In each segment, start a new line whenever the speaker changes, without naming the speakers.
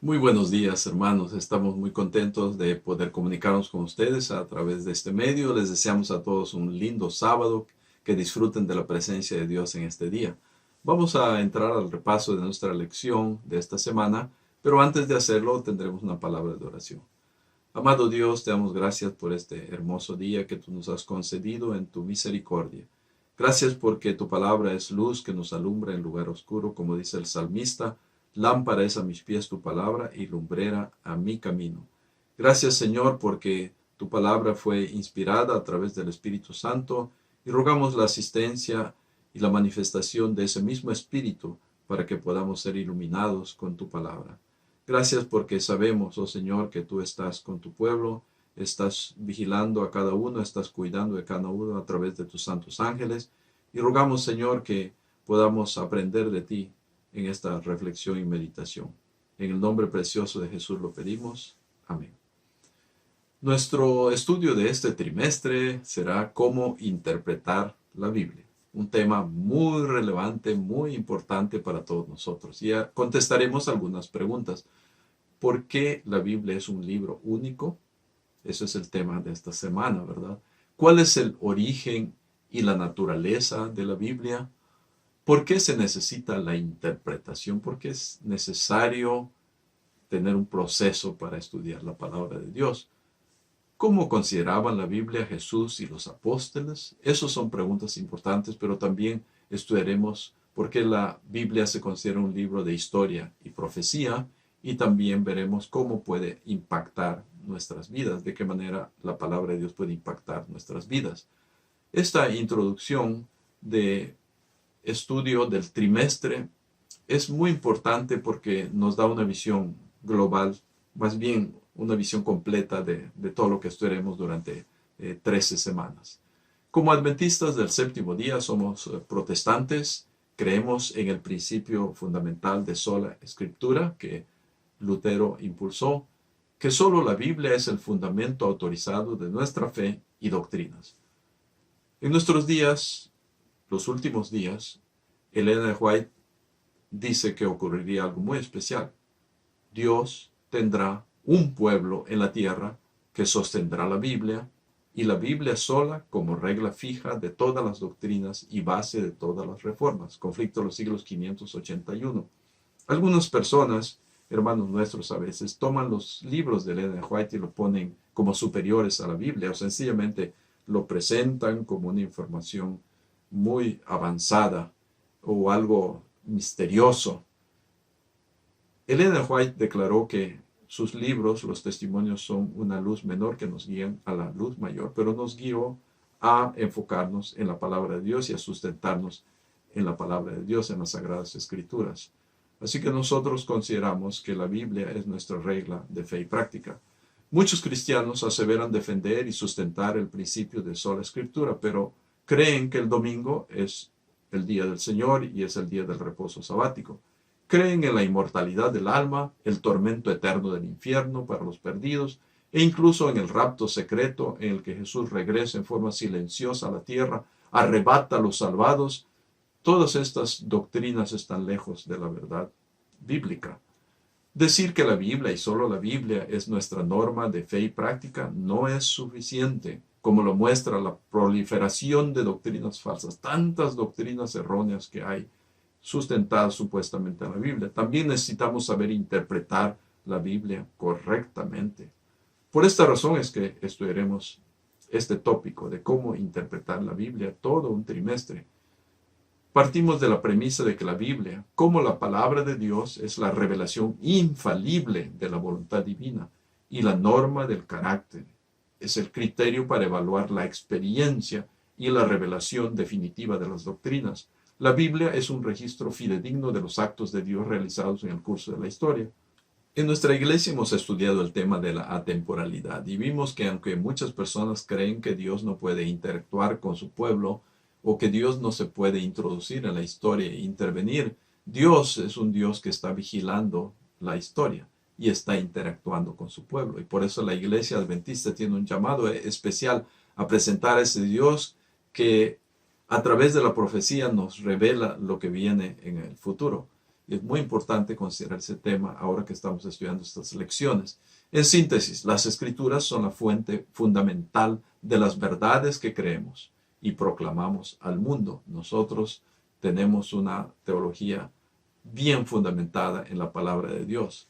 Muy buenos días, hermanos. Estamos muy contentos de poder comunicarnos con ustedes a través de este medio. Les deseamos a todos un lindo sábado, que disfruten de la presencia de Dios en este día. Vamos a entrar al repaso de nuestra lección de esta semana, pero antes de hacerlo tendremos una palabra de oración. Amado Dios, te damos gracias por este hermoso día que tú nos has concedido en tu misericordia. Gracias porque tu palabra es luz que nos alumbra en lugar oscuro, como dice el salmista. Lámpara es a mis pies tu palabra y lumbrera a mi camino. Gracias, Señor, porque tu palabra fue inspirada a través del Espíritu Santo y rogamos la asistencia y la manifestación de ese mismo Espíritu para que podamos ser iluminados con tu palabra. Gracias porque sabemos, oh Señor, que tú estás con tu pueblo, estás vigilando a cada uno, estás cuidando de cada uno a través de tus santos ángeles. Y rogamos, Señor, que podamos aprender de ti en esta reflexión y meditación. En el nombre precioso de Jesús lo pedimos. Amén. Nuestro estudio de este trimestre será cómo interpretar la Biblia. Un tema muy relevante, muy importante para todos nosotros. Y contestaremos algunas preguntas. ¿Por qué la Biblia es un libro único? Eso es el tema de esta semana, ¿verdad? ¿Cuál es el origen y la naturaleza de la Biblia? ¿Por qué se necesita la interpretación? ¿Por qué es necesario tener un proceso para estudiar la palabra de Dios? ¿Cómo consideraban la Biblia Jesús y los apóstoles? Esas son preguntas importantes, pero también estudiaremos por qué la Biblia se considera un libro de historia y profecía, y también veremos cómo puede impactar nuestras vidas, de qué manera la palabra de Dios puede impactar nuestras vidas. Esta introducción de estudio del trimestre es muy importante porque nos da una visión global, más bien una visión completa de todo lo que estudiaremos durante 13 semanas. Como adventistas del séptimo día somos protestantes, creemos en el principio fundamental de sola escritura que Lutero impulsó, que solo la Biblia es el fundamento autorizado de nuestra fe y doctrinas. En nuestros días, los últimos días, Ellen G. White dice que ocurriría algo muy especial. Dios tendrá un pueblo en la tierra que sostendrá la Biblia, y la Biblia sola como regla fija de todas las doctrinas y base de todas las reformas. Conflicto de los siglos 581. Algunas personas, hermanos nuestros, a veces toman los libros de Ellen G. White y lo ponen como superiores a la Biblia, o sencillamente lo presentan como una información muy avanzada o algo misterioso. Ellen G. White declaró que sus libros, los testimonios, son una luz menor que nos guían a la luz mayor, pero nos guió a enfocarnos en la palabra de Dios y a sustentarnos en la palabra de Dios, en las Sagradas Escrituras. Así que nosotros consideramos que la Biblia es nuestra regla de fe y práctica. Muchos cristianos aseveran defender y sustentar el principio de sola escritura, pero creen que el domingo es el día del Señor y es el día del reposo sabático. Creen en la inmortalidad del alma, el tormento eterno del infierno para los perdidos, e incluso en el rapto secreto en el que Jesús regresa en forma silenciosa a la tierra, arrebata a los salvados. Todas estas doctrinas están lejos de la verdad bíblica. Decir que la Biblia y solo la Biblia es nuestra norma de fe y práctica no es suficiente, como lo muestra la proliferación de doctrinas falsas, tantas doctrinas erróneas que hay sustentadas supuestamente en la Biblia. También necesitamos saber interpretar la Biblia correctamente. Por esta razón es que estudiaremos este tópico de cómo interpretar la Biblia todo un trimestre. Partimos de la premisa de que la Biblia, como la palabra de Dios, es la revelación infalible de la voluntad divina y la norma del carácter. Es el criterio para evaluar la experiencia y la revelación definitiva de las doctrinas. La Biblia es un registro fidedigno de los actos de Dios realizados en el curso de la historia. En nuestra iglesia hemos estudiado el tema de la atemporalidad y vimos que aunque muchas personas creen que Dios no puede interactuar con su pueblo, o que Dios no se puede introducir en la historia e intervenir, Dios es un Dios que está vigilando la historia y está interactuando con su pueblo. Y por eso la iglesia adventista tiene un llamado especial a presentar a ese Dios que a través de la profecía nos revela lo que viene en el futuro. Y es muy importante considerar ese tema ahora que estamos estudiando estas lecciones. En síntesis, las Escrituras son la fuente fundamental de las verdades que creemos y proclamamos al mundo. Nosotros tenemos una teología bien fundamentada en la palabra de Dios.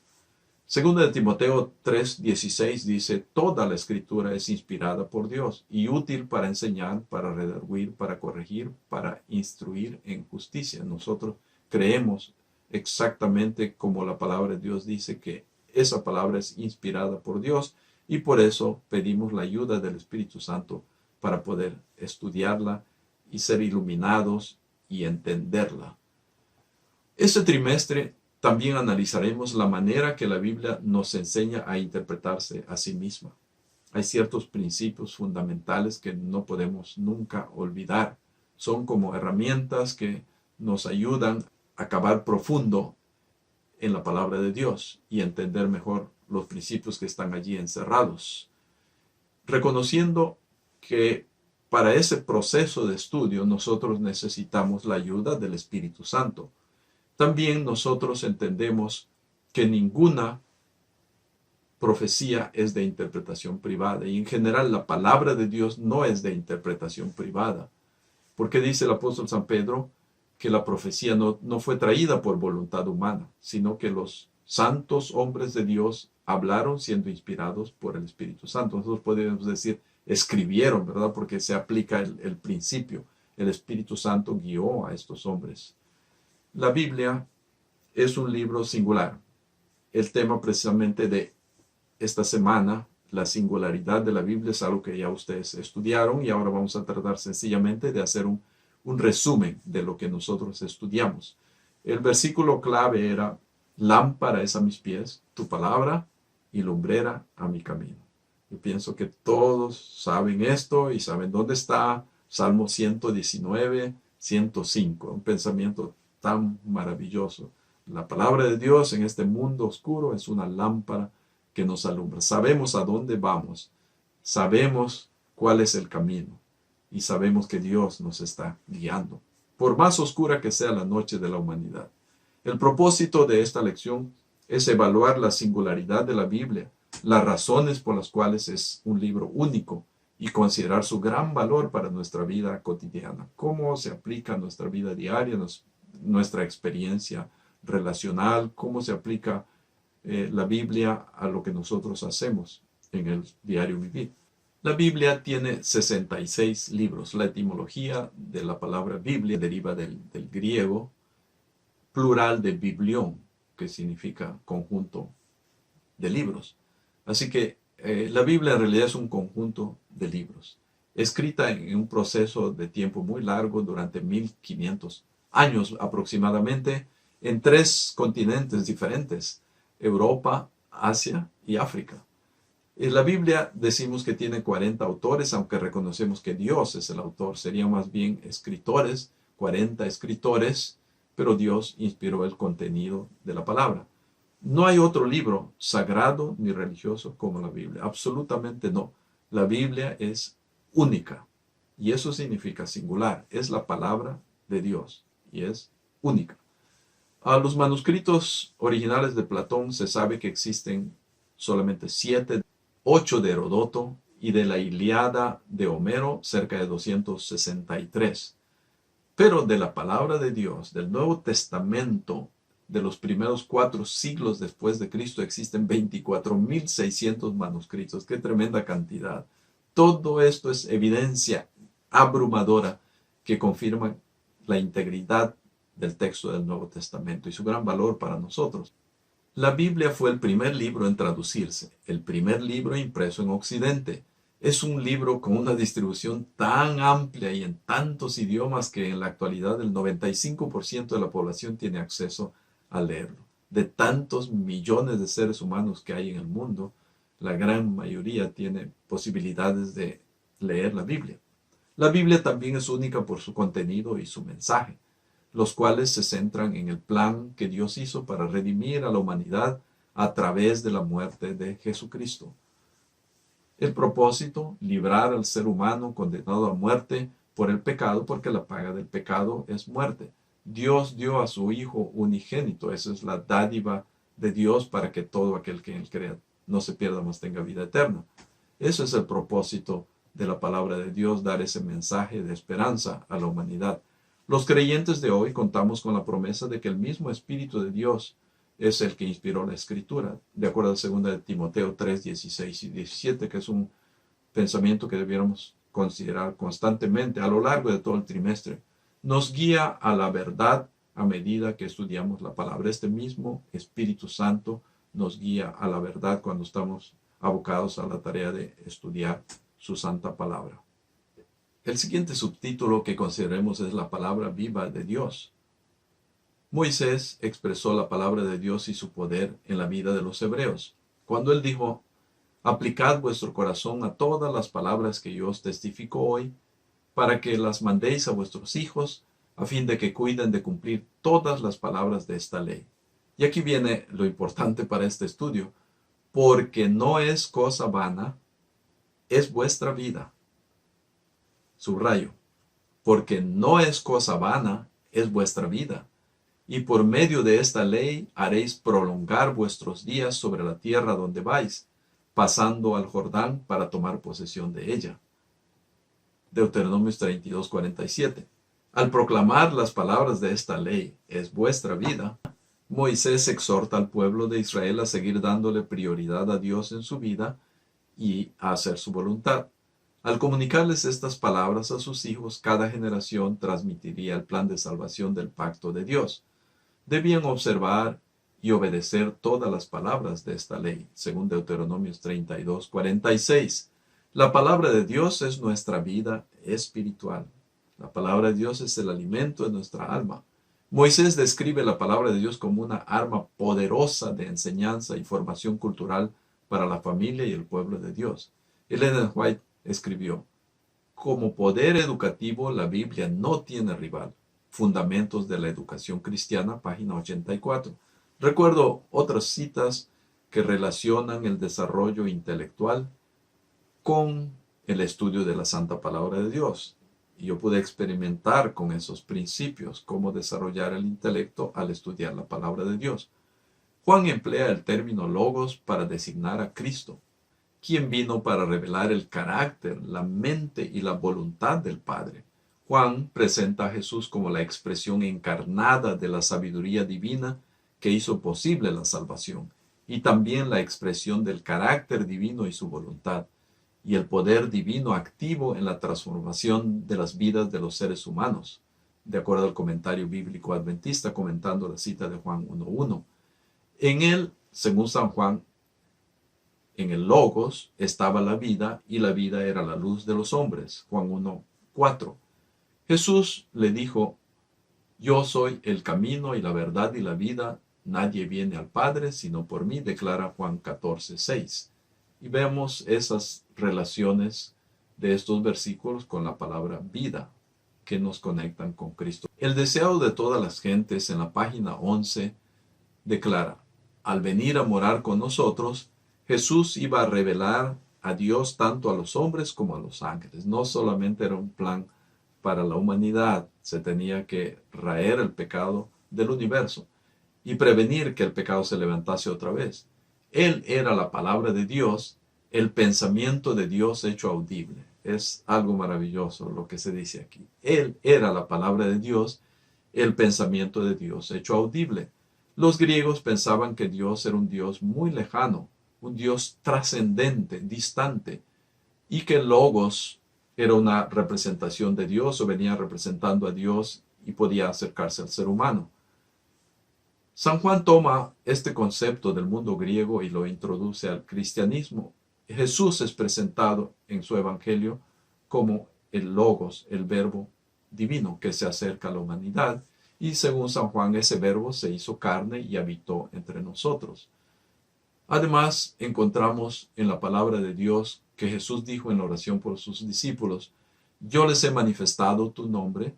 Segunda de Timoteo 3:16 dice, toda la Escritura es inspirada por Dios y útil para enseñar, para redarguir, para corregir, para instruir en justicia. Nosotros creemos exactamente como la palabra de Dios dice que esa palabra es inspirada por Dios y por eso pedimos la ayuda del Espíritu Santo para poder estudiarla y ser iluminados y entenderla. Este trimestre también analizaremos la manera que la Biblia nos enseña a interpretarse a sí misma. Hay ciertos principios fundamentales que no podemos nunca olvidar. Son como herramientas que nos ayudan a cavar profundo en la palabra de Dios y entender mejor los principios que están allí encerrados. Reconociendo que para ese proceso de estudio nosotros necesitamos la ayuda del Espíritu Santo. También nosotros entendemos que ninguna profecía es de interpretación privada y en general la palabra de Dios no es de interpretación privada. Porque dice el apóstol San Pedro que la profecía no fue traída por voluntad humana, sino que los santos hombres de Dios hablaron siendo inspirados por el Espíritu Santo. Nosotros podemos decir escribieron, ¿verdad? Porque se aplica el principio. El Espíritu Santo guió a estos hombres. La Biblia es un libro singular. El tema precisamente de esta semana, la singularidad de la Biblia, es algo que ya ustedes estudiaron y ahora vamos a tratar sencillamente de hacer un resumen de lo que nosotros estudiamos. El versículo clave era, lámpara es a mis pies, tu palabra, y lumbrera a mi camino. Yo pienso que todos saben esto y saben dónde está. Salmo 119, 105, un pensamiento tan maravilloso. La palabra de Dios en este mundo oscuro es una lámpara que nos alumbra. Sabemos a dónde vamos, sabemos cuál es el camino y sabemos que Dios nos está guiando, por más oscura que sea la noche de la humanidad. El propósito de esta lección es evaluar la singularidad de la Biblia, las razones por las cuales es un libro único y considerar su gran valor para nuestra vida cotidiana, cómo se aplica a nuestra vida diaria, nuestra experiencia relacional, cómo se aplica la Biblia a lo que nosotros hacemos en el diario vivir. La Biblia tiene 66 libros. La etimología de la palabra Biblia deriva del griego plural de biblión, que significa conjunto de libros. Así que la Biblia en realidad es un conjunto de libros, escrita en un proceso de tiempo muy largo, durante 1500 años aproximadamente, en 3 continentes diferentes: Europa, Asia y África. En la Biblia decimos que tiene 40 autores, aunque reconocemos que Dios es el autor. Serían más bien escritores, 40 escritores, pero Dios inspiró el contenido de la palabra. No hay otro libro sagrado ni religioso como la Biblia. Absolutamente no. La Biblia es única y eso significa singular. Es la palabra de Dios y es única. A los manuscritos originales de Platón se sabe que existen solamente 7, 8 de Heródoto y de la Ilíada de Homero cerca de 263. Pero de la palabra de Dios, del Nuevo Testamento, de los primeros 4 siglos después de Cristo, existen 24.600 manuscritos. ¡Qué tremenda cantidad! Todo esto es evidencia abrumadora que confirma la integridad del texto del Nuevo Testamento y su gran valor para nosotros. La Biblia fue el primer libro en traducirse, el primer libro impreso en Occidente. Es un libro con una distribución tan amplia y en tantos idiomas que en la actualidad el 95% de la población tiene acceso a leerlo. De tantos millones de seres humanos que hay en el mundo, la gran mayoría tiene posibilidades de leer la Biblia. La Biblia también es única por su contenido y su mensaje, los cuales se centran en el plan que Dios hizo para redimir a la humanidad a través de la muerte de Jesucristo. El propósito, librar al ser humano condenado a muerte por el pecado, porque la paga del pecado es muerte. Dios dio a su Hijo unigénito. Esa es la dádiva de Dios para que todo aquel que en él crea no se pierda, mas tenga vida eterna. Eso es el propósito de la palabra de Dios, dar ese mensaje de esperanza a la humanidad. Los creyentes de hoy contamos con la promesa de que el mismo Espíritu de Dios es el que inspiró la Escritura, de acuerdo a 2 de Timoteo 3, 16 y 17, que es un pensamiento que debiéramos considerar constantemente a lo largo de todo el trimestre. Nos guía a la verdad a medida que estudiamos la palabra. Este mismo Espíritu Santo nos guía a la verdad cuando estamos abocados a la tarea de estudiar su santa palabra. El siguiente subtítulo que consideremos es la palabra viva de Dios. Moisés expresó la palabra de Dios y su poder en la vida de los hebreos, cuando él dijo: aplicad vuestro corazón a todas las palabras que yo os testifico hoy, para que las mandéis a vuestros hijos, a fin de que cuiden de cumplir todas las palabras de esta ley. Y aquí viene lo importante para este estudio: porque no es cosa vana, es vuestra vida. Subrayo: porque no es cosa vana, es vuestra vida. Y por medio de esta ley haréis prolongar vuestros días sobre la tierra donde vais, pasando al Jordán para tomar posesión de ella. Deuteronomio 32, 47. Al proclamar las palabras de esta ley, es vuestra vida, Moisés exhorta al pueblo de Israel a seguir dándole prioridad a Dios en su vida y a hacer su voluntad. Al comunicarles estas palabras a sus hijos, cada generación transmitiría el plan de salvación del pacto de Dios. Debían observar y obedecer todas las palabras de esta ley, según Deuteronomios 32, 46. La palabra de Dios es nuestra vida espiritual. La palabra de Dios es el alimento de nuestra alma. Moisés describe la palabra de Dios como una arma poderosa de enseñanza y formación cultural para la familia y el pueblo de Dios. Ellen White escribió: como poder educativo, la Biblia no tiene rival. Fundamentos de la educación cristiana, página 84. Recuerdo otras citas que relacionan el desarrollo intelectual con el estudio de la santa palabra de Dios. Y yo pude experimentar con esos principios, cómo desarrollar el intelecto al estudiar la palabra de Dios. Juan emplea el término logos para designar a Cristo, quien vino para revelar el carácter, la mente y la voluntad del Padre. Juan presenta a Jesús como la expresión encarnada de la sabiduría divina que hizo posible la salvación, y también la expresión del carácter divino y su voluntad, y el poder divino activo en la transformación de las vidas de los seres humanos, de acuerdo al comentario bíblico adventista comentando la cita de Juan 1:1. En él, según San Juan, en el Logos estaba la vida, y la vida era la luz de los hombres. Juan 1:4. Jesús le dijo: yo soy el camino y la verdad y la vida. Nadie viene al Padre sino por mí, declara Juan 14:6. Y vemos esas relaciones de estos versículos con la palabra vida, que nos conectan con Cristo. El deseo de todas las gentes, en la página 11, declara: al venir a morar con nosotros, Jesús iba a revelar a Dios tanto a los hombres como a los ángeles. No solamente era un plan para la humanidad, se tenía que raer el pecado del universo y prevenir que el pecado se levantase otra vez. Él era la palabra de Dios, el pensamiento de Dios hecho audible. Es algo maravilloso lo que se dice aquí. Él era la palabra de Dios, el pensamiento de Dios hecho audible. Los griegos pensaban que Dios era un Dios muy lejano, un Dios trascendente, distante, y que el Logos era una representación de Dios, o venía representando a Dios y podía acercarse al ser humano. San Juan toma este concepto del mundo griego y lo introduce al cristianismo. Jesús es presentado en su evangelio como el Logos, el verbo divino que se acerca a la humanidad, y según San Juan ese verbo se hizo carne y habitó entre nosotros. Además, encontramos en la palabra de Dios que Jesús dijo en la oración por sus discípulos: yo les he manifestado tu nombre,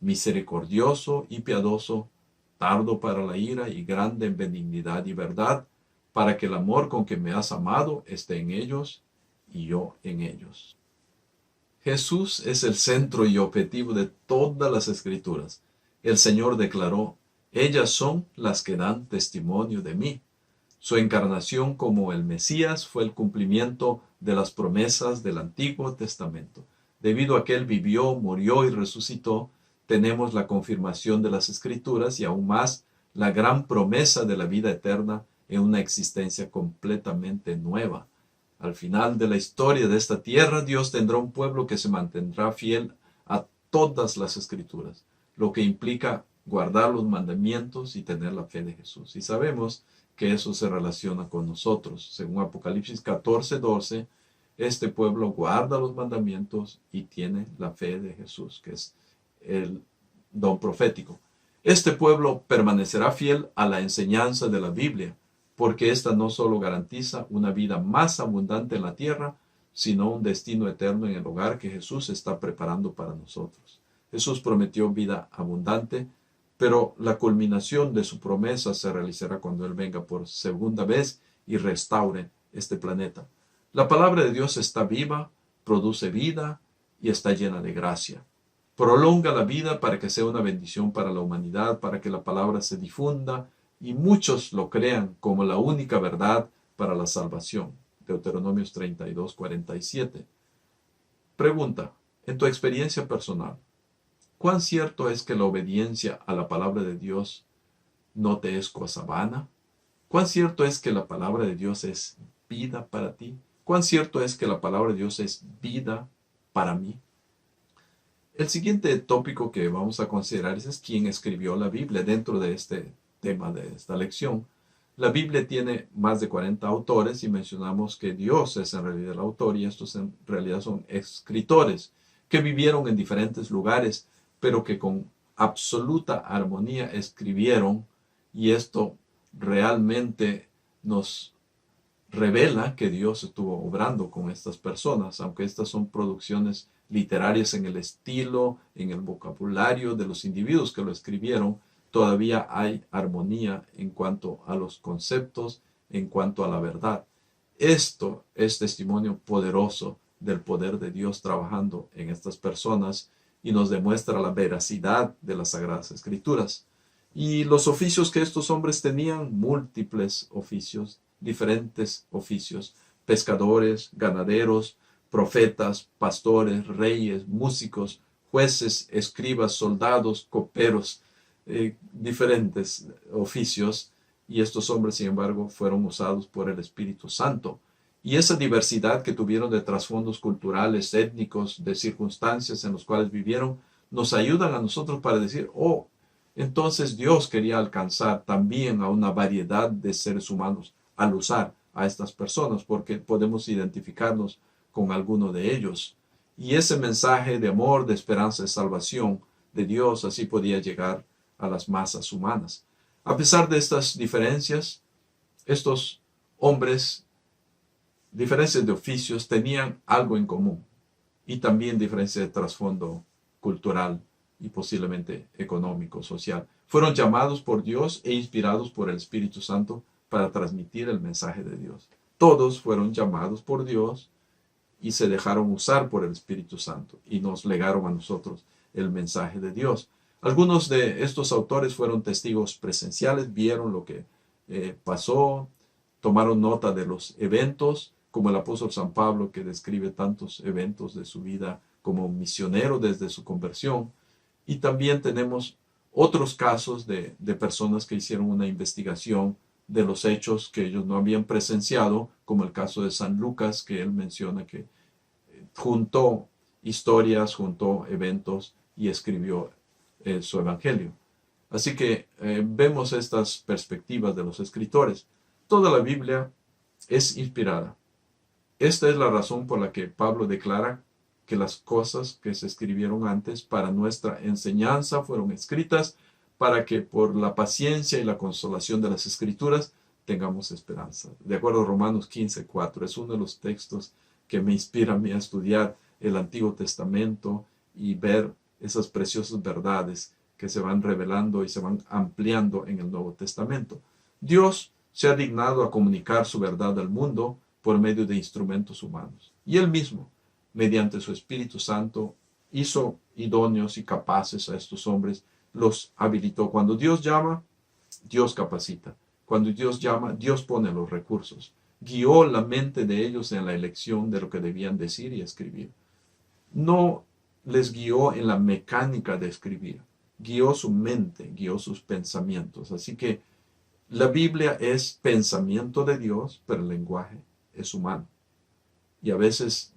misericordioso y piadoso, tardo para la ira y grande en benignidad y verdad, para que el amor con que me has amado esté en ellos y yo en ellos. Jesús es el centro y objetivo de todas las escrituras. El Señor declaró: ellas son las que dan testimonio de mí. Su encarnación como el Mesías fue el cumplimiento de las promesas del Antiguo Testamento. Debido a que Él vivió, murió y resucitó, tenemos la confirmación de las Escrituras y aún más la gran promesa de la vida eterna en una existencia completamente nueva. Al final de la historia de esta tierra, Dios tendrá un pueblo que se mantendrá fiel a todas las Escrituras, lo que implica guardar los mandamientos y tener la fe de Jesús. Y sabemos que eso se relaciona con nosotros. Según Apocalipsis 14:12, este pueblo guarda los mandamientos y tiene la fe de Jesús, que es el don profético. Este pueblo permanecerá fiel a la enseñanza de la Biblia, porque ésta no solo garantiza una vida más abundante en la tierra, sino un destino eterno en el hogar que Jesús está preparando para nosotros. Jesús prometió vida abundante, pero la culminación de su promesa se realizará cuando Él venga por segunda vez y restaure este planeta. La palabra de Dios está viva, produce vida y está llena de gracia. Prolonga la vida para que sea una bendición para la humanidad, para que la palabra se difunda y muchos lo crean como la única verdad para la salvación. Deuteronomios 32:47. Pregunta: en tu experiencia personal, ¿cuán cierto es que la obediencia a la palabra de Dios no te es cosa vana? ¿Cuán cierto es que la palabra de Dios es vida para ti? ¿Cuán cierto es que la palabra de Dios es vida para mí? El siguiente tópico que vamos a considerar es quién escribió la Biblia dentro de este tema de esta lección. La Biblia tiene más de 40 autores y mencionamos que Dios es en realidad el autor y estos en realidad son escritores que vivieron en diferentes lugares, pero que con absoluta armonía escribieron, y esto realmente nos revela que Dios estuvo obrando con estas personas, aunque estas son producciones literarias en el estilo, en el vocabulario de los individuos que lo escribieron. Todavía hay armonía en cuanto a los conceptos, en cuanto a la verdad. Esto es testimonio poderoso del poder de Dios trabajando en estas personas y nos demuestra la veracidad de las Sagradas Escrituras. Y los oficios que estos hombres tenían, múltiples oficios, diferentes oficios: pescadores, ganaderos, profetas, pastores, reyes, músicos, jueces, escribas, soldados, coperos, diferentes oficios. Y estos hombres, sin embargo, fueron usados por el Espíritu Santo. Y esa diversidad que tuvieron de trasfondos culturales, étnicos, de circunstancias en las cuales vivieron, nos ayudan a nosotros para decir: oh, entonces Dios quería alcanzar también a una variedad de seres humanos al usar a estas personas, porque podemos identificarnos con alguno de ellos. Y ese mensaje de amor, de esperanza, de salvación de Dios así podía llegar a las masas humanas. A pesar de estas diferencias, estos hombres, diferencias de oficios, tenían algo en común, y también diferencias de trasfondo cultural y posiblemente económico, social. Fueron llamados por Dios e inspirados por el Espíritu Santo para transmitir el mensaje de Dios. Todos fueron llamados por Dios y se dejaron usar por el Espíritu Santo y nos legaron a nosotros el mensaje de Dios. Algunos de estos autores fueron testigos presenciales, vieron lo que pasó, tomaron nota de los eventos, como el apóstol San Pablo, que describe tantos eventos de su vida como misionero desde su conversión. Y también tenemos otros casos de personas que hicieron una investigación de los hechos que ellos no habían presenciado, como el caso de San Lucas, que él menciona que juntó historias, juntó eventos y escribió su evangelio. Así que vemos estas perspectivas de los escritores. Toda la Biblia es inspirada. Esta es la razón por la que Pablo declara que las cosas que se escribieron antes para nuestra enseñanza fueron escritas para que por la paciencia y la consolación de las Escrituras tengamos esperanza. De acuerdo a Romanos 15:4, es uno de los textos que me inspira a mí a estudiar el Antiguo Testamento y ver esas preciosas verdades que se van revelando y se van ampliando en el Nuevo Testamento. Dios se ha dignado a comunicar su verdad al mundo por medio de instrumentos humanos. Y Él mismo, mediante su Espíritu Santo, hizo idóneos y capaces a estos hombres los habilitó. Cuando Dios llama, Dios capacita. Cuando Dios llama, Dios pone los recursos. Guió la mente de ellos en la elección de lo que debían decir y escribir. No les guió en la mecánica de escribir. Guió su mente, guió sus pensamientos. Así que la Biblia es pensamiento de Dios, pero el lenguaje es humano. Y a veces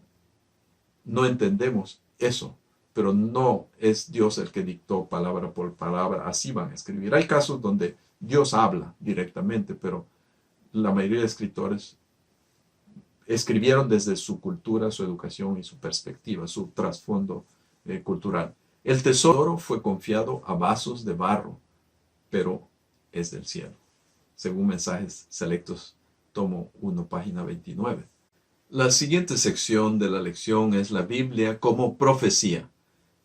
no entendemos eso, pero no es Dios el que dictó palabra por palabra, así van a escribir. Hay casos donde Dios habla directamente, pero la mayoría de escritores escribieron desde su cultura, su educación y su perspectiva, su trasfondo cultural. El tesoro fue confiado a vasos de barro, pero es del cielo, según Mensajes Selectos, tomo 1, página 29. La siguiente sección de la lección es la Biblia como profecía.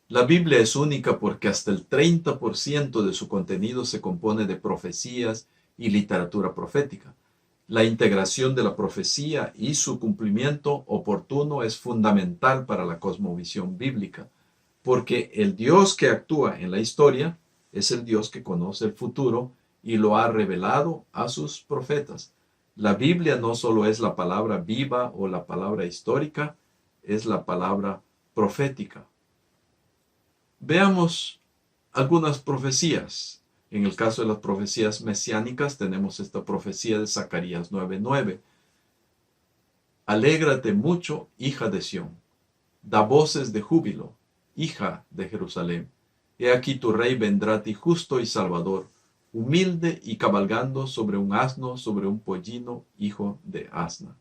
La Biblia es única porque hasta el 30% de su contenido se compone de profecías y literatura profética. La integración de la profecía y su cumplimiento oportuno es fundamental para la cosmovisión bíblica, porque el Dios que actúa en la historia es el Dios que conoce el futuro y lo ha revelado a sus profetas. La Biblia no solo es la palabra viva o la palabra histórica, es la palabra profética. Veamos algunas profecías. En el caso de las profecías mesiánicas tenemos esta profecía de Zacarías 9:9. Alégrate mucho, hija de Sión. Da voces de júbilo, hija de Jerusalén. He aquí tu rey vendrá a ti justo y salvador, humilde y cabalgando sobre un asno, sobre un pollino, hijo de asna.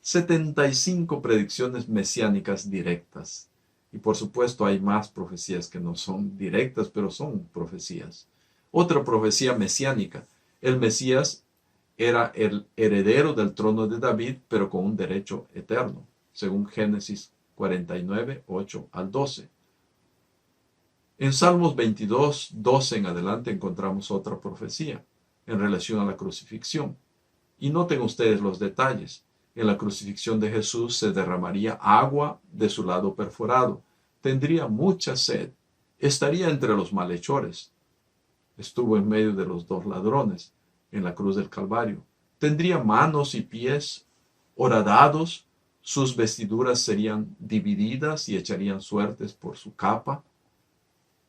75 predicciones mesiánicas directas. Y por supuesto hay más profecías que no son directas, pero son profecías. Otra profecía mesiánica. El Mesías era el heredero del trono de David, pero con un derecho eterno, según Génesis 49, 8 al 12. En Salmos 22, 12 en adelante encontramos otra profecía en relación a la crucifixión. Y noten ustedes los detalles. En la crucifixión de Jesús se derramaría agua de su lado perforado. Tendría mucha sed. Estaría entre los malhechores. Estuvo en medio de los dos ladrones en la cruz del Calvario. Tendría manos y pies horadados. Sus vestiduras serían divididas y echarían suertes por su capa.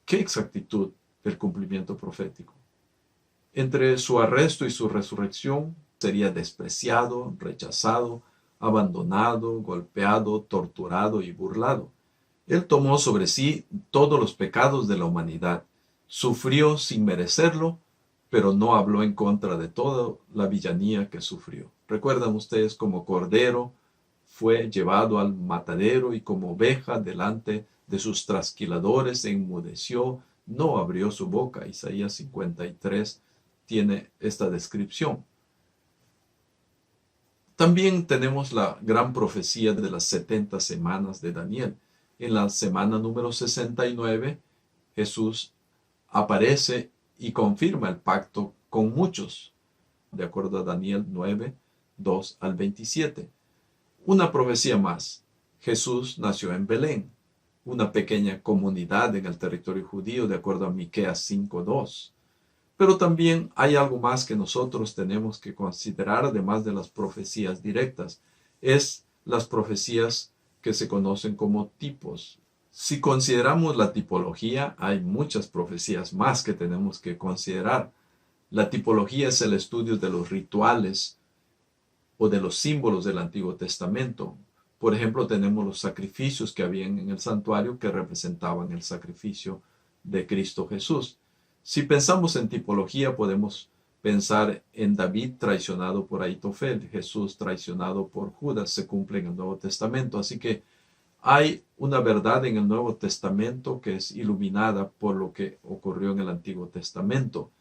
¡Qué exactitud del cumplimiento profético! Entre su arresto y su resurrección sería despreciado, rechazado, abandonado, golpeado, torturado y burlado. Él tomó sobre sí todos los pecados de la humanidad, sufrió sin merecerlo, pero no habló en contra de toda la villanía que sufrió. Recuerdan ustedes como cordero fue llevado al matadero y como oveja delante de sus trasquiladores se enmudeció, no abrió su boca. Isaías 53 tiene esta descripción. También tenemos la gran profecía de las 70 semanas de Daniel. En la semana número 69, Jesús aparece y confirma el pacto con muchos, de acuerdo a Daniel 9, 2 al 27. Una profecía más. Jesús nació en Belén, una pequeña comunidad en el territorio judío, de acuerdo a Miqueas 5:2. Pero también hay algo más que nosotros tenemos que considerar, además de las profecías directas. Es las profecías que se conocen como tipos. Si consideramos la tipología, hay muchas profecías más que tenemos que considerar. La tipología es el estudio de los rituales o de los símbolos del Antiguo Testamento. Por ejemplo, tenemos los sacrificios que habían en el santuario que representaban el sacrificio de Cristo Jesús. Si pensamos en tipología, podemos pensar en David traicionado por Ahitofel, Jesús traicionado por Judas, se cumple en el Nuevo Testamento. Así que hay una verdad en el Nuevo Testamento que es iluminada por lo que ocurrió en el Antiguo Testamento.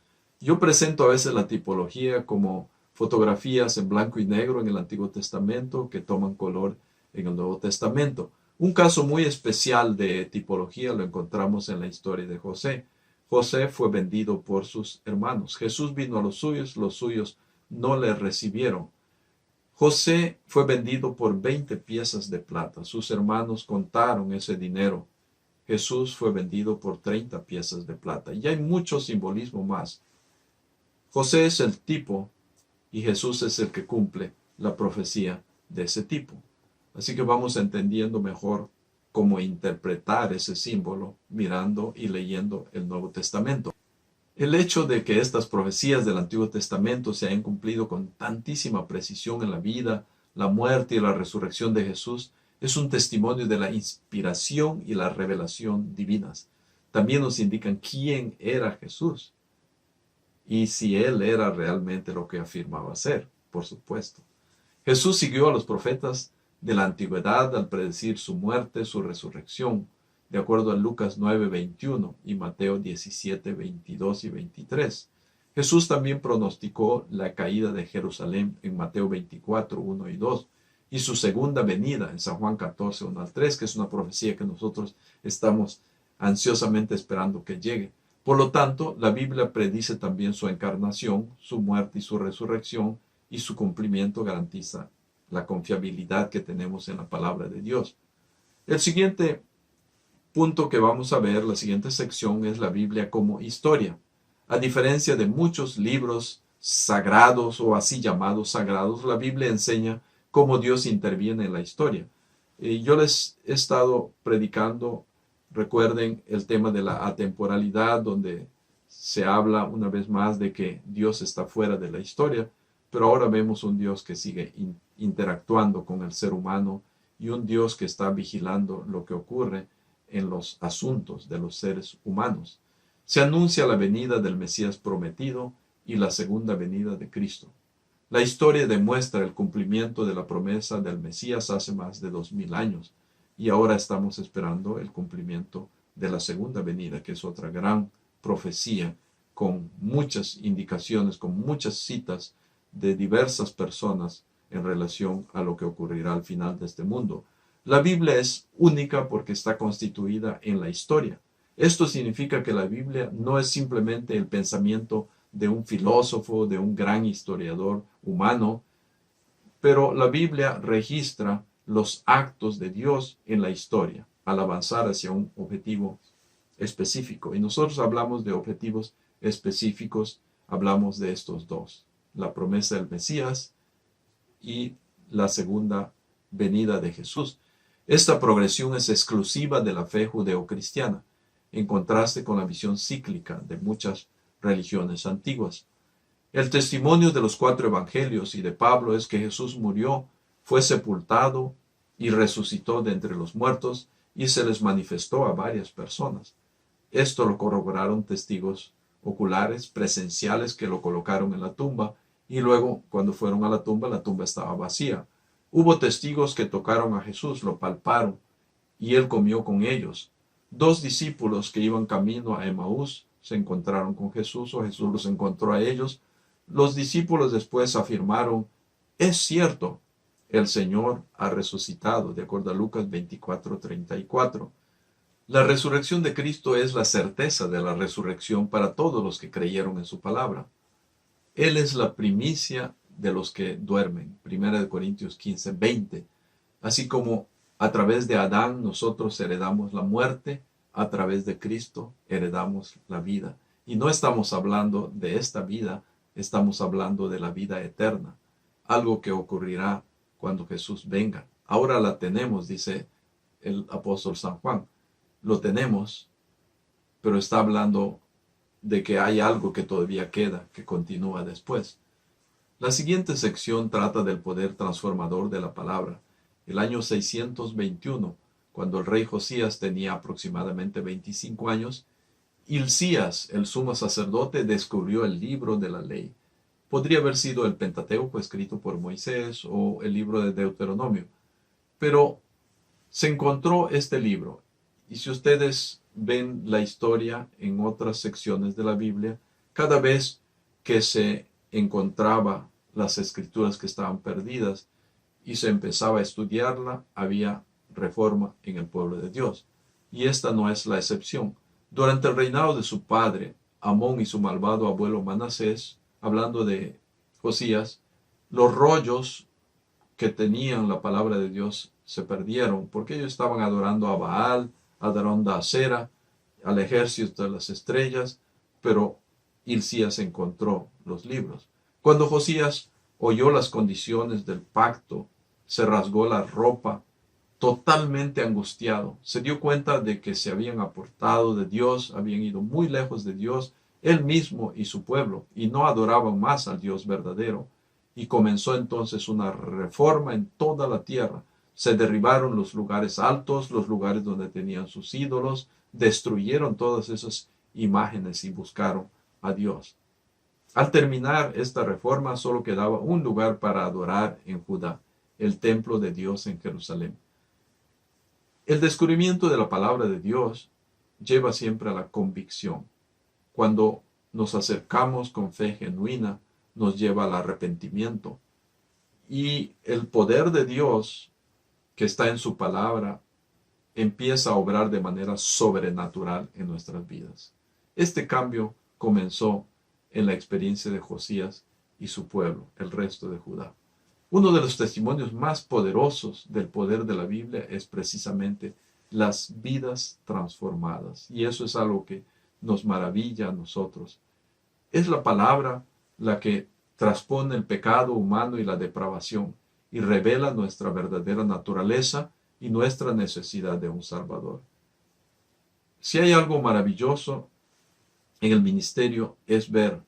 Yo presento a veces la tipología como fotografías en blanco y negro en el Antiguo Testamento que toman color en el Nuevo Testamento. Un caso muy especial de tipología lo encontramos en la historia de José. José fue vendido por sus hermanos. Jesús vino a los suyos no le recibieron. José fue vendido por 20 piezas de plata. Sus hermanos contaron ese dinero. Jesús fue vendido por 30 piezas de plata. Y hay mucho simbolismo más. José es el tipo y Jesús es el que cumple la profecía de ese tipo. Así que vamos entendiendo mejor cómo interpretar ese símbolo mirando y leyendo el Nuevo Testamento. El hecho de que estas profecías del Antiguo Testamento se hayan cumplido con tantísima precisión en la vida, la muerte y la resurrección de Jesús es un testimonio de la inspiración y la revelación divinas. También nos indican quién era Jesús y si él era realmente lo que afirmaba ser, por supuesto. Jesús siguió a los profetas de la antigüedad al predecir su muerte, su resurrección, de acuerdo a Lucas 9:21 y Mateo 17:22 y 23. Jesús también pronosticó la caída de Jerusalén en Mateo 24:1 y 2, y su segunda venida en San Juan 14:1 al 3, que es una profecía que nosotros estamos ansiosamente esperando que llegue. Por lo tanto, la Biblia predice también su encarnación, su muerte y su resurrección, y su cumplimiento garantiza la confiabilidad que tenemos en la palabra de Dios. El siguiente punto que vamos a ver, la siguiente sección, es la Biblia como historia. A diferencia de muchos libros sagrados o así llamados sagrados, la Biblia enseña cómo Dios interviene en la historia. Yo les he estado predicando, recuerden el tema de la atemporalidad, donde se habla una vez más de que Dios está fuera de la historia, pero ahora vemos un Dios que sigue interactuando con el ser humano y un Dios que está vigilando lo que ocurre en los asuntos de los seres humanos. Se anuncia la venida del Mesías prometido y la segunda venida de Cristo. La historia demuestra el cumplimiento de la promesa del Mesías hace más de 2000 años y ahora estamos esperando el cumplimiento de la segunda venida, que es otra gran profecía con muchas indicaciones, con muchas citas de diversas personas en relación a lo que ocurrirá al final de este mundo. La Biblia es única porque está constituida en la historia. Esto significa que la Biblia no es simplemente el pensamiento de un filósofo, de un gran historiador humano, pero la Biblia registra los actos de Dios en la historia al avanzar hacia un objetivo específico. Y nosotros hablamos de objetivos específicos, hablamos de estos dos: la promesa del Mesías y la segunda venida de Jesús. Esta progresión es exclusiva de la fe judeocristiana, en contraste con la visión cíclica de muchas religiones antiguas. El testimonio de los 4 evangelios y de Pablo es que Jesús murió, fue sepultado y resucitó de entre los muertos y se les manifestó a varias personas. Esto lo corroboraron testigos oculares, presenciales, que lo colocaron en la tumba, y luego, cuando fueron a la tumba estaba vacía. Hubo testigos que tocaron a Jesús, lo palparon, y él comió con ellos. 2 discípulos que iban camino a Emaús se encontraron con Jesús, o Jesús los encontró a ellos. Los discípulos después afirmaron: es cierto, el Señor ha resucitado, de acuerdo a Lucas 24:34. La resurrección de Cristo es la certeza de la resurrección para todos los que creyeron en su palabra. Él es la primicia de los que duermen. 1 Corintios 15:20. Así como a través de Adán nosotros heredamos la muerte, a través de Cristo heredamos la vida. Y no estamos hablando de esta vida, estamos hablando de la vida eterna, algo que ocurrirá cuando Jesús venga. Ahora la tenemos, dice el apóstol San Juan. Lo tenemos, pero está hablando de que hay algo que todavía queda, que continúa después. La siguiente sección trata del poder transformador de la palabra. El año 621, cuando el rey Josías tenía aproximadamente 25 años, Hilcías, el sumo sacerdote, descubrió el libro de la ley. Podría haber sido el Pentateuco escrito por Moisés o el libro de Deuteronomio, pero se encontró este libro. Y si ustedes ven la historia en otras secciones de la Biblia, cada vez que se encontraba las escrituras que estaban perdidas y se empezaba a estudiarla, había reforma en el pueblo de Dios. Y esta no es la excepción. Durante el reinado de su padre, Amón, y su malvado abuelo Manasés, hablando de Josías, los rollos que tenían la palabra de Dios se perdieron porque ellos estaban adorando a Baal, a Darón de Acera, al ejército de las estrellas, pero Hilcías encontró los libros. Cuando Josías oyó las condiciones del pacto, se rasgó la ropa, totalmente angustiado. Se dio cuenta de que se habían apartado de Dios, habían ido muy lejos de Dios, él mismo y su pueblo, y no adoraban más al Dios verdadero. Y comenzó entonces una reforma en toda la tierra. Se derribaron los lugares altos, los lugares donde tenían sus ídolos, destruyeron todas esas imágenes y buscaron a Dios. Al terminar esta reforma, solo quedaba un lugar para adorar en Judá, el templo de Dios en Jerusalén. El descubrimiento de la palabra de Dios lleva siempre a la convicción. Cuando nos acercamos con fe genuina, nos lleva al arrepentimiento. Y el poder de Dios que está en su palabra empieza a obrar de manera sobrenatural en nuestras vidas. Este cambio comenzó en la experiencia de Josías y su pueblo, el resto de Judá. Uno de los testimonios más poderosos del poder de la Biblia es precisamente las vidas transformadas. Y eso es algo que nos maravilla a nosotros. Es la palabra la que transpone el pecado humano y la depravación y revela nuestra verdadera naturaleza y nuestra necesidad de un Salvador. Si hay algo maravilloso en el ministerio es ver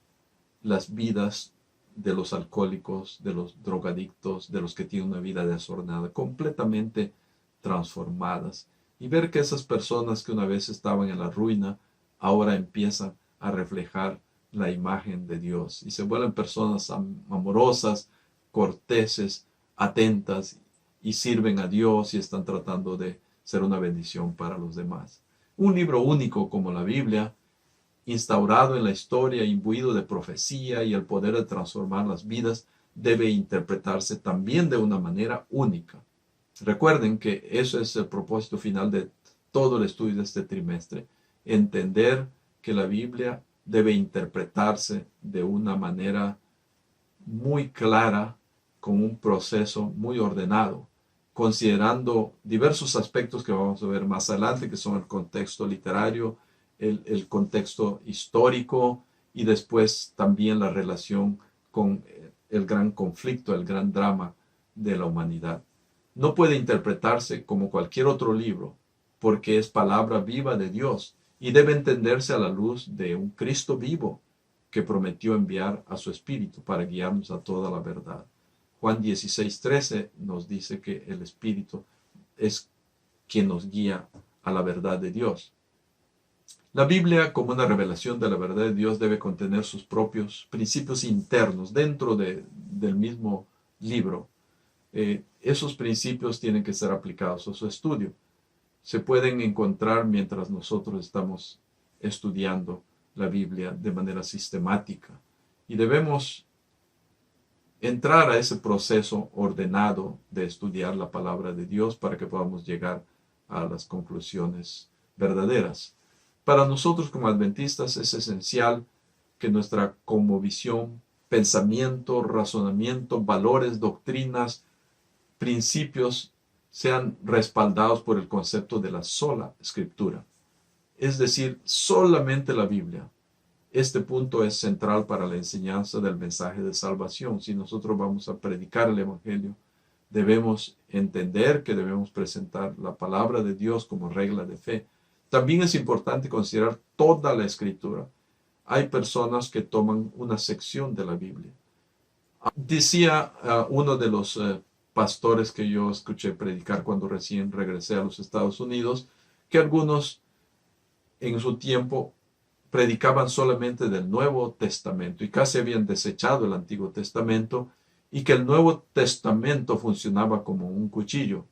las vidas de los alcohólicos, de los drogadictos, de los que tienen una vida desordenada, completamente transformadas. Y ver que esas personas que una vez estaban en la ruina, ahora empiezan a reflejar la imagen de Dios y se vuelven personas amorosas, corteses, atentas y sirven a Dios y están tratando de ser una bendición para los demás. Un libro único como la Biblia, instaurado en la historia, imbuido de profecía y el poder de transformar las vidas, debe interpretarse también de una manera única. Recuerden que eso es el propósito final de todo el estudio de este trimestre, entender que la Biblia debe interpretarse de una manera muy clara, con un proceso muy ordenado, considerando diversos aspectos que vamos a ver más adelante, que son el contexto literario, el contexto histórico y después también la relación con el gran conflicto, el gran drama de la humanidad. No puede interpretarse como cualquier otro libro, porque es palabra viva de Dios y debe entenderse a la luz de un Cristo vivo que prometió enviar a su Espíritu para guiarnos a toda la verdad. Juan 16:13 nos dice que el Espíritu es quien nos guía a la verdad de Dios. La Biblia, como una revelación de la verdad de Dios, debe contener sus propios principios internos dentro del mismo libro. Esos principios tienen que ser aplicados a su estudio. Se pueden encontrar mientras nosotros estamos estudiando la Biblia de manera sistemática. Y debemos entrar a ese proceso ordenado de estudiar la palabra de Dios para que podamos llegar a las conclusiones verdaderas. Para nosotros como adventistas es esencial que nuestra cosmovisión, pensamiento, razonamiento, valores, doctrinas, principios sean respaldados por el concepto de la sola escritura. Es decir, solamente la Biblia. Este punto es central para la enseñanza del mensaje de salvación. Si nosotros vamos a predicar el Evangelio, debemos entender que debemos presentar la palabra de Dios como regla de fe. También es importante considerar toda la Escritura. Hay personas que toman una sección de la Biblia. Decía uno de los pastores que yo escuché predicar cuando recién regresé a los Estados Unidos, que algunos en su tiempo predicaban solamente del Nuevo Testamento y casi habían desechado el Antiguo Testamento y que el Nuevo Testamento funcionaba como un cuchillo,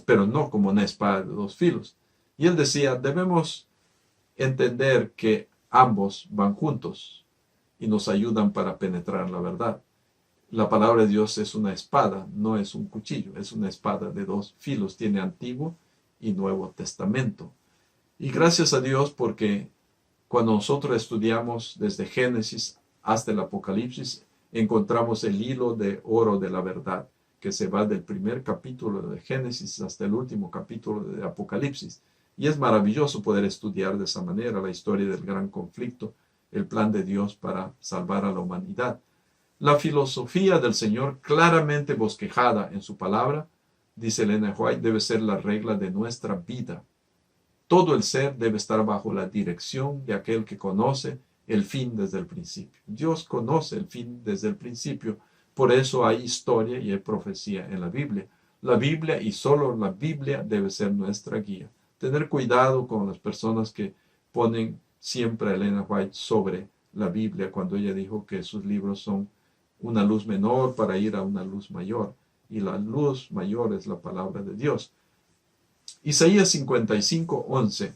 pero no como una espada de dos filos. Y él decía, debemos entender que ambos van juntos y nos ayudan para penetrar la verdad. La palabra de Dios es una espada, no es un cuchillo, es una espada de dos filos, tiene Antiguo y Nuevo Testamento. Y gracias a Dios porque cuando nosotros estudiamos desde Génesis hasta el Apocalipsis, encontramos el hilo de oro de la verdad, que se va del primer capítulo de Génesis hasta el último capítulo de Apocalipsis. Y es maravilloso poder estudiar de esa manera la historia del gran conflicto, el plan de Dios para salvar a la humanidad. La filosofía del Señor, claramente bosquejada en su palabra, dice Elena White, debe ser la regla de nuestra vida. Todo el ser debe estar bajo la dirección de aquel que conoce el fin desde el principio. Dios conoce el fin desde el principio. Por eso hay historia y hay profecía en la Biblia. La Biblia y solo la Biblia debe ser nuestra guía. Tener cuidado con las personas que ponen siempre a Elena White sobre la Biblia cuando ella dijo que sus libros son una luz menor para ir a una luz mayor. Y la luz mayor es la palabra de Dios. Isaías 55:11.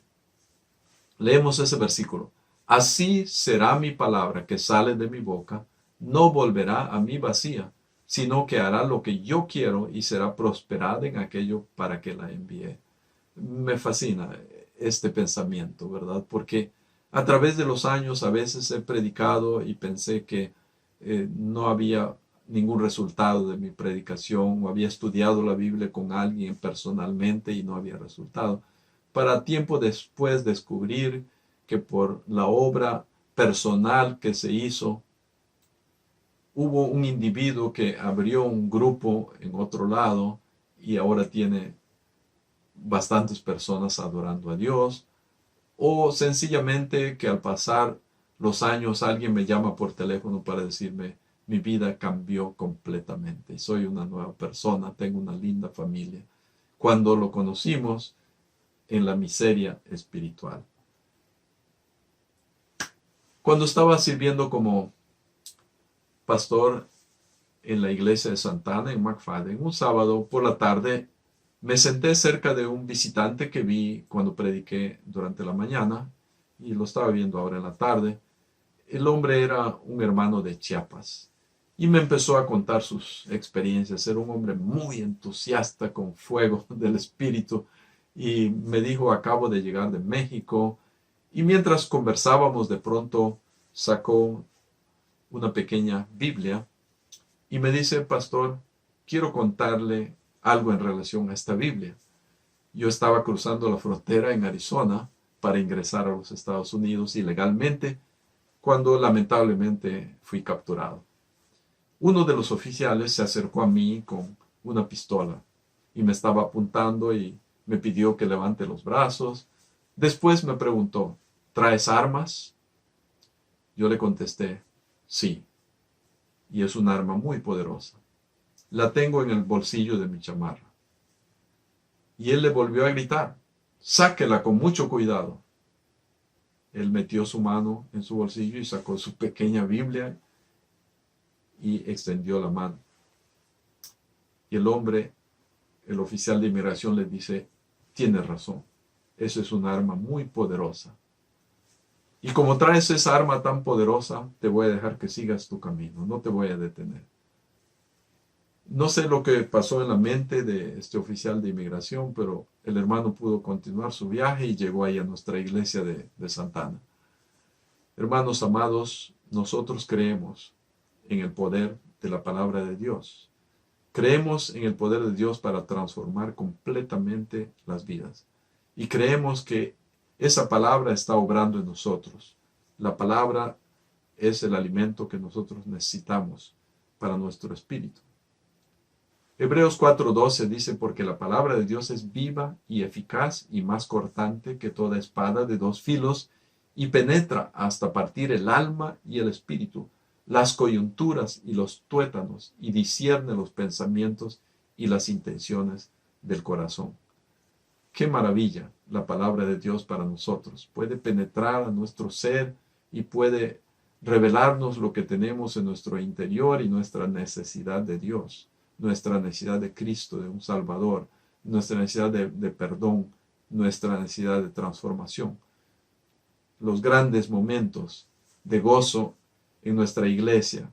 Leemos ese versículo. Así será mi palabra que sale de mi boca, no volverá a mí vacía, sino que hará lo que yo quiero y será prosperada en aquello para que la envié. Me fascina este pensamiento, ¿verdad? Porque a través de los años a veces he predicado y pensé que no había ningún resultado de mi predicación o había estudiado la Biblia con alguien personalmente y no había resultado. Para tiempo después descubrir que por la obra personal que se hizo, hubo un individuo que abrió un grupo en otro lado y ahora tiene bastantes personas adorando a Dios, o sencillamente que al pasar los años alguien me llama por teléfono para decirme mi vida cambió completamente, soy una nueva persona, tengo una linda familia, cuando lo conocimos en la miseria espiritual. Cuando estaba sirviendo como pastor en la iglesia de Santa Ana en McFadden, un sábado por la tarde me senté cerca de un visitante que vi cuando prediqué durante la mañana y lo estaba viendo ahora en la tarde. El hombre era un hermano de Chiapas y me empezó a contar sus experiencias. Era un hombre muy entusiasta, con fuego del espíritu, y me dijo: acabo de llegar de México. Y mientras conversábamos, de pronto sacó una pequeña Biblia y me dice: pastor, quiero contarle algo en relación a esta Biblia. Yo estaba cruzando la frontera en Arizona para ingresar a los Estados Unidos ilegalmente, cuando lamentablemente fui capturado. Uno de los oficiales se acercó a mí con una pistola y me estaba apuntando y me pidió que levante los brazos. Después me preguntó: ¿traes armas? Yo le contesté: sí, y es un arma muy poderosa. La tengo en el bolsillo de mi chamarra. Y él le volvió a gritar: sáquela con mucho cuidado. Él metió su mano en su bolsillo y sacó su pequeña Biblia y extendió la mano. Y el hombre, el oficial de inmigración, le dice: tienes razón, eso es un arma muy poderosa. Y como traes esa arma tan poderosa, te voy a dejar que sigas tu camino, no te voy a detener. No sé lo que pasó en la mente de este oficial de inmigración, pero el hermano pudo continuar su viaje y llegó ahí a nuestra iglesia de Santa Ana. Hermanos amados, nosotros creemos en el poder de la palabra de Dios. Creemos en el poder de Dios para transformar completamente las vidas. Y creemos que esa palabra está obrando en nosotros. La palabra es el alimento que nosotros necesitamos para nuestro espíritu. Hebreos 4:12 dice: porque la palabra de Dios es viva y eficaz y más cortante que toda espada de dos filos y penetra hasta partir el alma y el espíritu, las coyunturas y los tuétanos, y discierne los pensamientos y las intenciones del corazón. Qué maravilla la palabra de Dios para nosotros. Puede penetrar a nuestro ser y puede revelarnos lo que tenemos en nuestro interior y nuestra necesidad de Dios, nuestra necesidad de Cristo, de un Salvador, nuestra necesidad de perdón, nuestra necesidad de transformación. Los grandes momentos de gozo en nuestra iglesia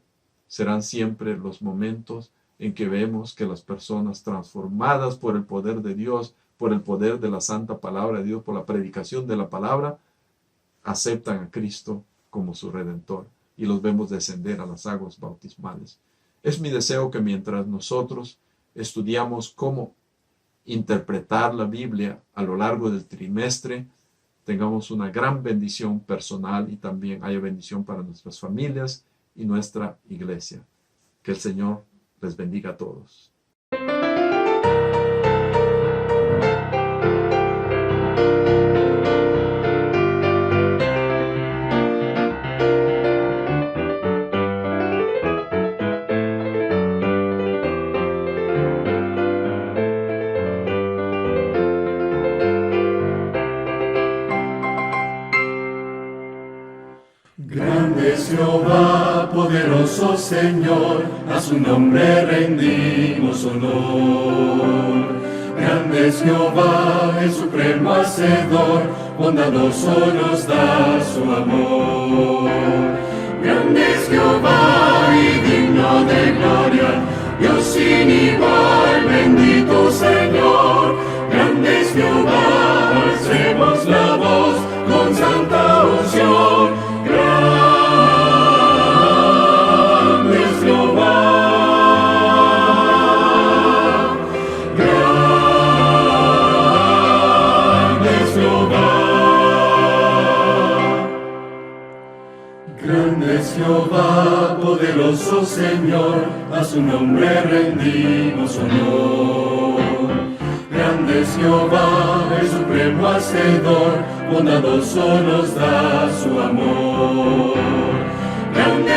serán siempre los momentos en que vemos que las personas transformadas por el poder de Dios, por el poder de la santa palabra de Dios, por la predicación de la palabra, aceptan a Cristo como su Redentor y los vemos descender a las aguas bautismales. Es mi deseo que mientras nosotros estudiamos cómo interpretar la Biblia a lo largo del trimestre, tengamos una gran bendición personal y también haya bendición para nuestras familias y nuestra iglesia. Que el Señor les bendiga a todos.
Grande es Jehová, poderoso Señor, a su nombre rendimos honor. Grande es Jehová, el supremo hacedor, bondadoso nos da su amor. Grande es Jehová y digno de gloria, Dios sin igual, bendito Señor. Grande es Jehová, alcemos la voz con santa unción. Grande es Jehová, grande es Jehová, grande es Jehová, poderoso Señor, a su nombre rendimos honor. Grande es Jehová, el supremo hacedor, bondadoso nos da su amor. Grande